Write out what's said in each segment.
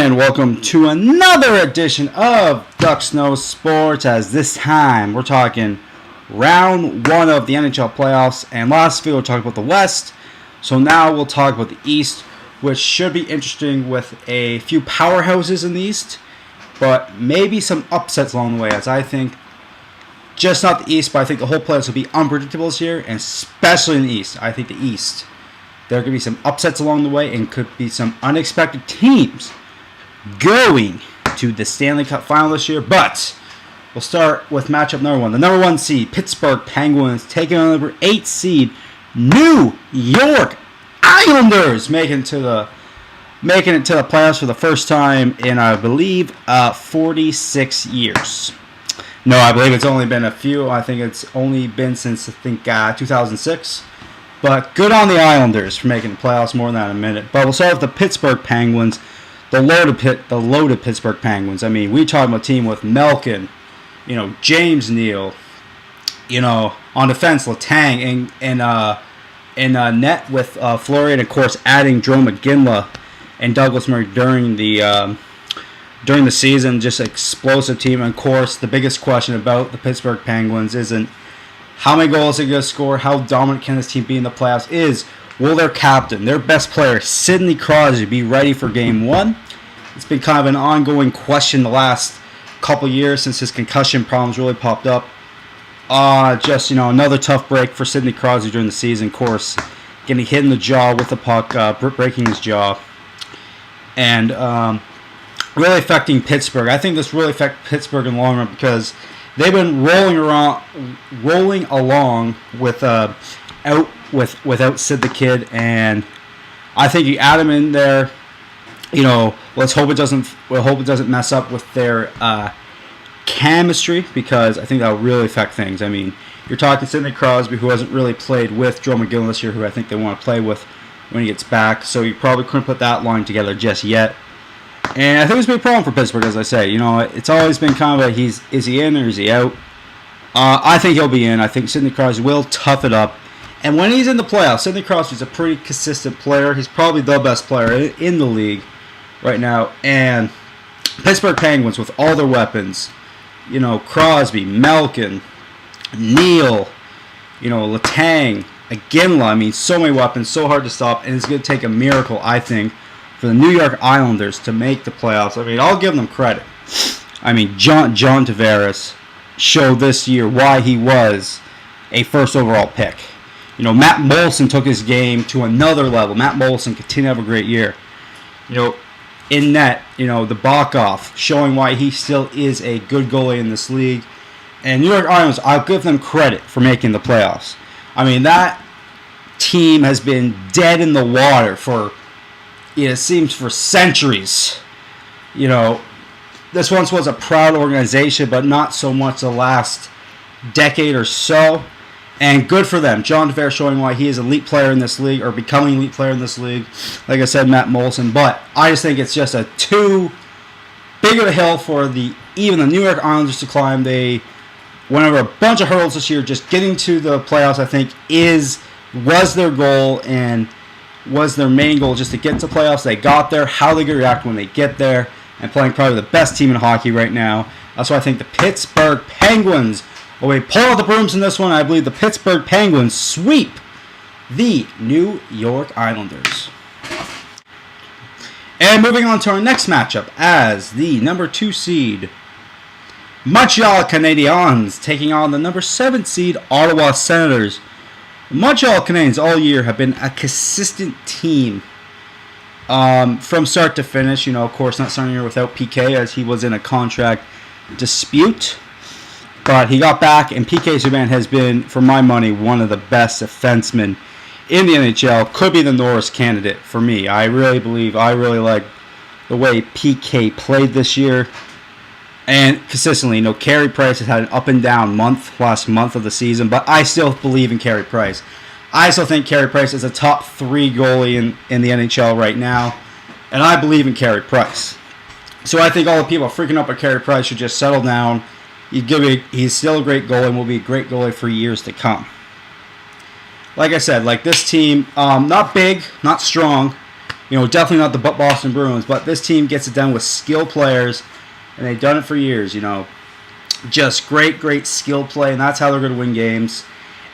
And welcome to another edition of Dux Knows Sports, as this time we're talking round one of the NHL Playoffs, and last week we'll talk about the West, so now we'll talk about the East, which should be interesting with a few powerhouses in the East, but maybe some upsets along the way, as I think just not the East, but I think the whole playoffs will be unpredictable this year, and especially in the East. I think the East, there could be some upsets along the way and could be some unexpected teams going to the Stanley Cup final this year. But we'll start with matchup number one. The number one seed, Pittsburgh Penguins, taking on the number 8 seed, New York Islanders, making it to the playoffs for the first time in, I believe, 46 years. No, I believe it's only been a few. I think it's only been since, 2006. But good on the Islanders for making the playoffs, more than that in a minute. But we'll start with the Pittsburgh Penguins, the loaded Pittsburgh Penguins. I mean, we talking about a team with Malkin, James Neal, on defense, Letang, and net with Fleury, and of course adding Joe McGinley and Douglas Murray during the season. Just an explosive team. And of course, the biggest question about the Pittsburgh Penguins isn't how many goals they're going to score, how dominant can this team be in the playoffs, is will their captain, their best player, Sidney Crosby, be ready for Game 1? It's been kind of an ongoing question the last couple years since his concussion problems really popped up. Another tough break for Sidney Crosby during the season. Of course, getting hit in the jaw with the puck, breaking his jaw. And really affecting Pittsburgh. I think this really affects Pittsburgh in the long run because they've been rolling along without Sid the Kid, and I think you add him in there. Let's hope it doesn't mess up with their chemistry, because I think that will really affect things. I mean, you're talking Sidney Crosby, who hasn't really played with Joe McGinley this year, who I think they want to play with when he gets back. So you probably couldn't put that line together just yet. And I think it's been a problem for Pittsburgh, as I say. It's always been kind of is he in or is he out? I think he'll be in. I think Sidney Crosby will tough it up. And when he's in the playoffs, Sidney Crosby's a pretty consistent player. He's probably the best player in the league right now. And Pittsburgh Penguins, with all their weapons, Crosby, Malkin, Neal, Letang, Iginla. I mean, so many weapons, so hard to stop. And it's going to take a miracle, I think, for the New York Islanders to make the playoffs. I mean, I'll give them credit. I mean, John Tavares showed this year why he was a first overall pick. Matt Molson took his game to another level. Matt Molson continued to have a great year. In net, the Backoff, showing why he still is a good goalie in this league. And New York Islanders, I'll give them credit for making the playoffs. I mean, that team has been dead in the water for, it seems, for centuries. This once was a proud organization, but not so much the last decade or so. And good for them. John Tavares showing why he is an elite player in this league, or becoming an elite player in this league. Like I said, Matt Molson. But I just think it's just a too big of a hill for even the New York Islanders to climb. They went over a bunch of hurdles this year. Just getting to the playoffs, I think, was their goal and was their main goal, just to get to playoffs. They got there. How they going to react when they get there, and playing probably the best team in hockey right now. That's why I think the Pittsburgh Penguins will pull out the brooms in this one. I believe the Pittsburgh Penguins sweep the New York Islanders. And moving on to our next matchup, as the number 2 seed, Montreal Canadiens, taking on the number 7 seed, Ottawa Senators. Montreal Canadiens all year have been a consistent team from start to finish. Of course, not starting here without PK, as he was in a contract dispute. But he got back, and PK Subban has been, for my money, one of the best defensemen in the NHL. Could be the Norris candidate for me. I really like the way PK played this year. And consistently, Carey Price has had an up and down last month of the season, but I still believe in Carey Price. I still think Carey Price is a top 3 goalie in the NHL right now, and I believe in Carey Price. So I think all the people freaking up at Carey Price should just settle down. He's still a great goalie and will be a great goalie for years to come. Like I said, this team, not big, not strong, definitely not the Boston Bruins, but this team gets it done with skilled players, and they've done it for years. Just great skill play, and that's how they're going to win games.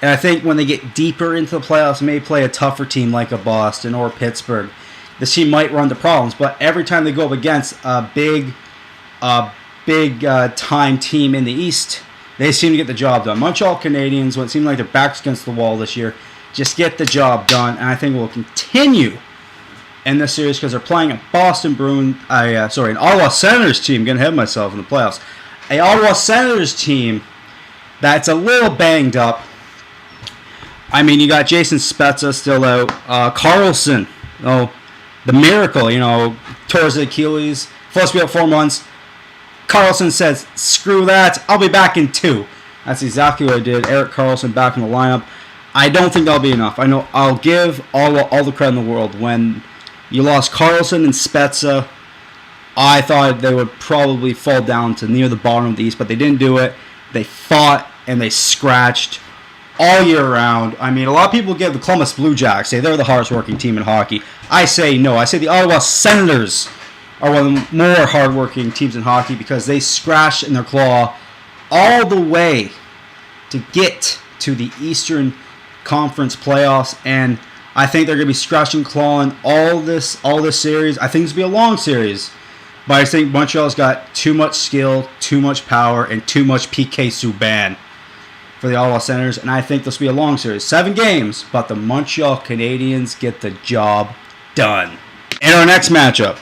And I think when they get deeper into the playoffs, may play a tougher team like a Boston or Pittsburgh, this team might run into problems. But every time they go up against a big time team in the East, they seem to get the job done. Montreal Canadiens, when it seemed like their backs against the wall this year, just get the job done, and I think it will continue in this series because they're playing a Boston Bruins, an Ottawa Senators team. I'm getting ahead of myself in the playoffs. An Ottawa Senators team that's a little banged up. I mean, you got Jason Spezza still out. Carlson, the miracle, tore his Achilles. Supposed to be out 4 months. Carlson says, screw that, I'll be back in 2. That's exactly what I did. Erik Karlsson back in the lineup. I don't think that'll be enough. I know I'll give all the credit in the world. When you lost Carlson and Spezza, I thought they would probably fall down to near the bottom of the East, but they didn't do it. They fought and they scratched all year round. I mean, a lot of people give the Columbus Blue Jackets, say they're the hardest working team in hockey. I say no. I say the Ottawa Senators are one of the more hardworking teams in hockey because they scratched in their claw all the way to get to the Eastern Conference playoffs, and I think they're going to be scratching clawing all this series. I think it's going to be a long series, but I think Montreal's got too much skill, too much power, and too much PK Subban for the Ottawa Senators, and I think this will be a long series. 7 games, but the Montreal Canadiens get the job done. And our next matchup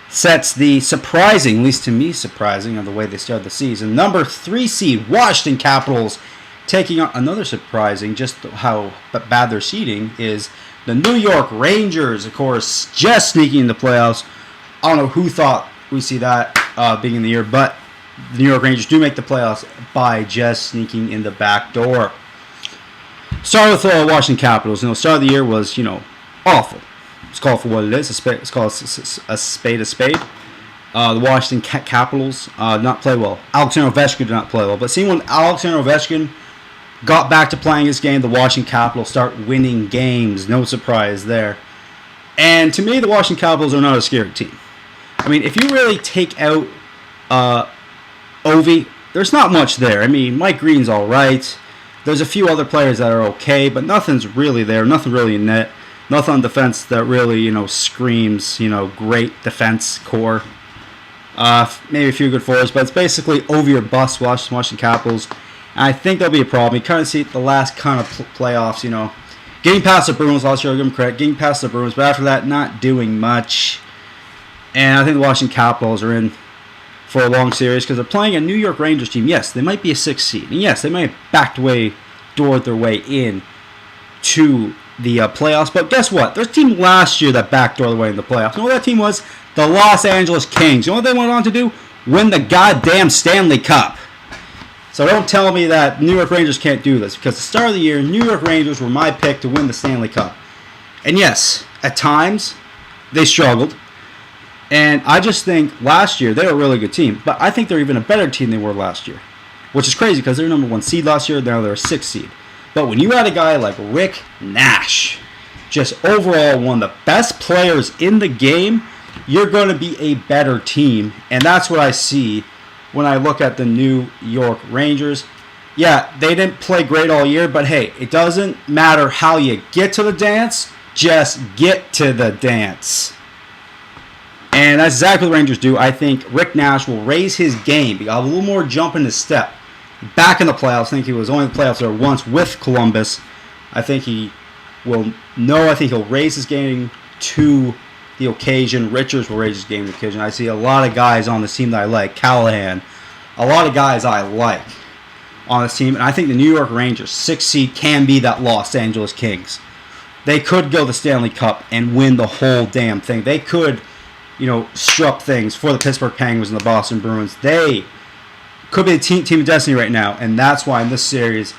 sets the surprising, at least to me surprising, of the way they started the season. Number 3 seed Washington Capitals taking on another surprising, just how bad their seeding is, the New York Rangers, of course, just sneaking into playoffs. I don't know who thought we'd see that beginning of the year, but the New York Rangers do make the playoffs by just sneaking in the back door. Start with Washington Capitals. Start of the year was, awful. It's called for what it is. It's called a spade a spade. The Washington Capitals did not play well. Alexander Ovechkin did not play well. But seeing when Alexander Ovechkin got back to playing his game, the Washington Capitals start winning games. No surprise there. And to me, the Washington Capitals are not a scary team. I mean, if you really take out Ovi, there's not much there. I mean, Mike Green's all right. There's a few other players that are okay, but nothing's really there. Nothing really in net. Nothing on defense that really, screams, great defense core. Maybe a few good forwards, but it's basically Ovi or bust, Washington Capitals. And I think that'll be a problem. You kind of see the last kind of playoffs, getting past the Bruins last year, I'll give them credit, getting past the Bruins, but after that, not doing much. And I think the Washington Capitals are in for a long series because they're playing a New York Rangers team. Yes, they might be a 6th seed. And yes, they might have backdoored their way in to the playoffs. But guess what? There's a team last year that backdoored their way in the playoffs. You know what that team was? The Los Angeles Kings. You know what they went on to do? Win the goddamn Stanley Cup. So don't tell me that New York Rangers can't do this, because at the start of the year, New York Rangers were my pick to win the Stanley Cup. And yes, at times, they struggled. And I just think last year, they were a really good team. But I think they're even a better team than they were last year. Which is crazy, because they were number 1 seed last year, now they're a 6th seed. But when you had a guy like Rick Nash, just overall one of the best players in the game, you're going to be a better team. And that's what I see when I look at the New York Rangers. Yeah, they didn't play great all year, but hey, it doesn't matter how you get to the dance, just get to the dance. And that's exactly what the Rangers do. I think Rick Nash will raise his game, be a little more jump in his step. Back in the playoffs, I think he was only in the playoffs there once with Columbus. I think he will know. I think he'll raise his game to the occasion. Richards will raise his game to the occasion. I see a lot of guys on this team that I like. Callahan. A lot of guys I like on this team. And I think the New York Rangers, 6th seed, can be that Los Angeles Kings. They could go the Stanley Cup and win the whole damn thing. They could, strut things for the Pittsburgh Penguins and the Boston Bruins. They could be the team of destiny right now. And that's why in this series,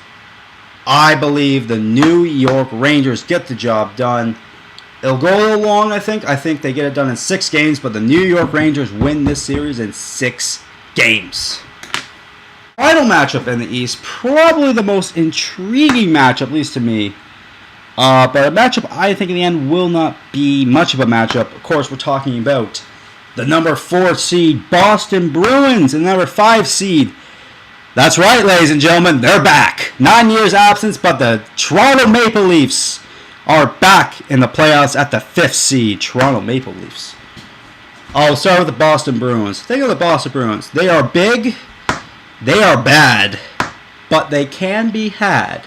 I believe the New York Rangers get the job done. It'll go a little long, I think. I think they get it done in 6 games, but the New York Rangers win this series in 6 games. Final matchup in the East, probably the most intriguing matchup, at least to me, But a matchup, I think, in the end, will not be much of a matchup. Of course, we're talking about the number 4 seed Boston Bruins and the number 5 seed. That's right, ladies and gentlemen, they're back. 9 years absence, but the Toronto Maple Leafs are back in the playoffs at the 5th seed. Toronto Maple Leafs. I'll start with the Boston Bruins. Think of the Boston Bruins. They are big, they are bad, but they can be had.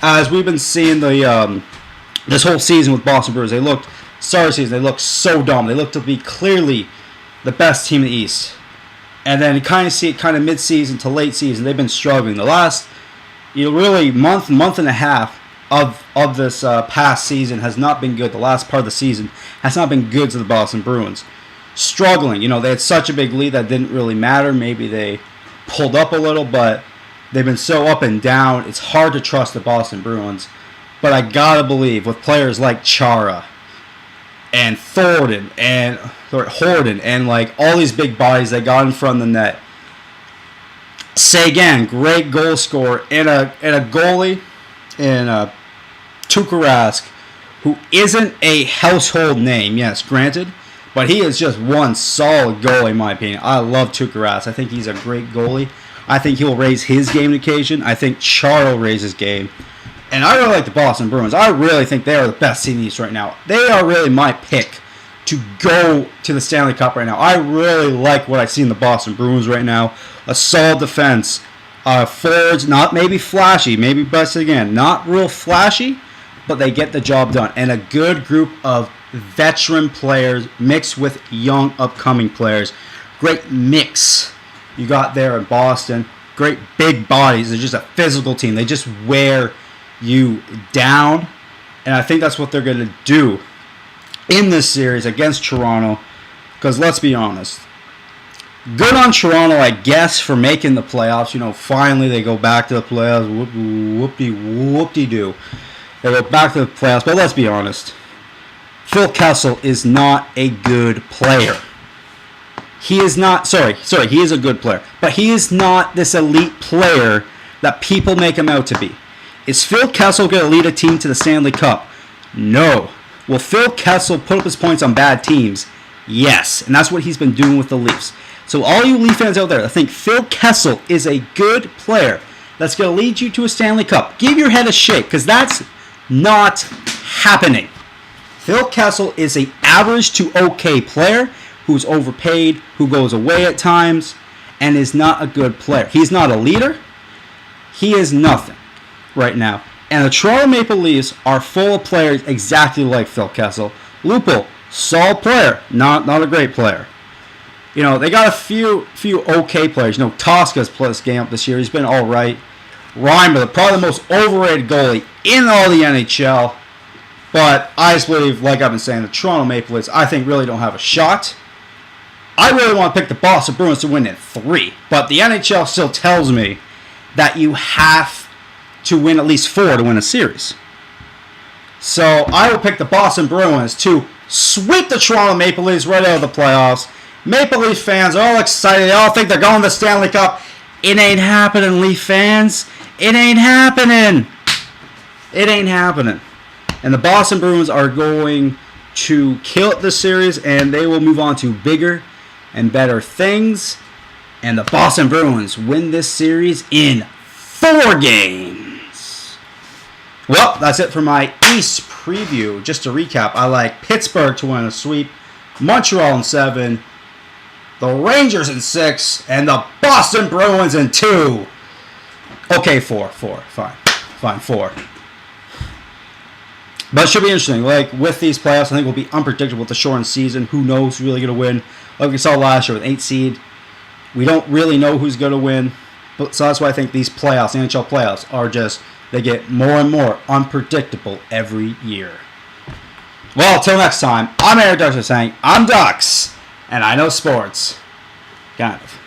As we've been seeing this whole season with Boston Bruins, they looked so dumb. They looked to be clearly the best team in the East. And then you kind of see it kind of mid-season to late season. They've been struggling. The last, really month and a half of this past season has not been good. The last part of the season has not been good to the Boston Bruins. Struggling. They had such a big lead that didn't really matter. Maybe they pulled up a little, but they've been so up and down. It's hard to trust the Boston Bruins. But I gotta believe with players like Chara and Horton and like all these big bodies they got in front of the net. Sagan, great goal scorer, and a goalie in Tuukka Rask, who isn't a household name, yes, granted, but he is just one solid goalie in my opinion. I love Tuukka Rask. I think he's a great goalie. I think he'll raise his game on occasion. I think Chara will raise his game. And I really like the Boston Bruins. I really think they are the best team in the East right now. They are really my pick to go to the Stanley Cup right now. I really like what I see in the Boston Bruins right now. A solid defense. Forwards, not maybe flashy, maybe best again, not real flashy, but they get the job done. And a good group of veteran players mixed with young upcoming players. Great mix you got there in Boston. Great big bodies. They're just a physical team. They just wear you down, and I think that's what they're going to do in this series against Toronto, because let's be honest, good on Toronto, I guess, for making the playoffs. Finally they go back to the playoffs. Whoop-de-doo. They go back to the playoffs, but let's be honest, Phil Kessel is not a good player. He is not, he is a good player, but he is not this elite player that people make him out to be. Is Phil Kessel going to lead a team to the Stanley Cup? No. Will Phil Kessel put up his points on bad teams? Yes. And that's what he's been doing with the Leafs. So all you Leaf fans out there that think Phil Kessel is a good player that's going to lead you to a Stanley Cup, give your head a shake, because that's not happening. Phil Kessel is an average to okay player who's overpaid, who goes away at times, and is not a good player. He's not a leader. He is nothing right now. And the Toronto Maple Leafs are full of players exactly like Phil Kessel. Lupul, solid player, not a great player. They got a few okay players. Tosca's played this game up this year. He's been all right. Reimer, probably the most overrated goalie in all the NHL. But I just believe, like I've been saying, the Toronto Maple Leafs, I think, really don't have a shot. I really want to pick the Boston Bruins to win in 3. But the NHL still tells me that you have to win at least 4 to win a series. So I will pick the Boston Bruins to sweep the Toronto Maple Leafs right out of the playoffs. Maple Leaf fans are all excited. They all think they're going to the Stanley Cup. It ain't happening, Leaf fans. It ain't happening. It ain't happening. And the Boston Bruins are going to kill it this series, and they will move on to bigger and better things. And the Boston Bruins win this series in 4 games. Well, that's it for my East preview. Just to recap, I like Pittsburgh to win a sweep, Montreal in 7, the Rangers in 6, and the Boston Bruins in 2. Okay, 4. Fine, 4. But it should be interesting. Like, with these playoffs, I think will be unpredictable with the shortened season. Who knows who's really going to win? Like we saw last year with 8 seed. We don't really know who's going to win. So that's why I think these playoffs, the NHL playoffs, are just, they get more and more unpredictable every year. Well, until next time, I'm Eric Dux saying, I'm Dux, and I know sports. Kind of.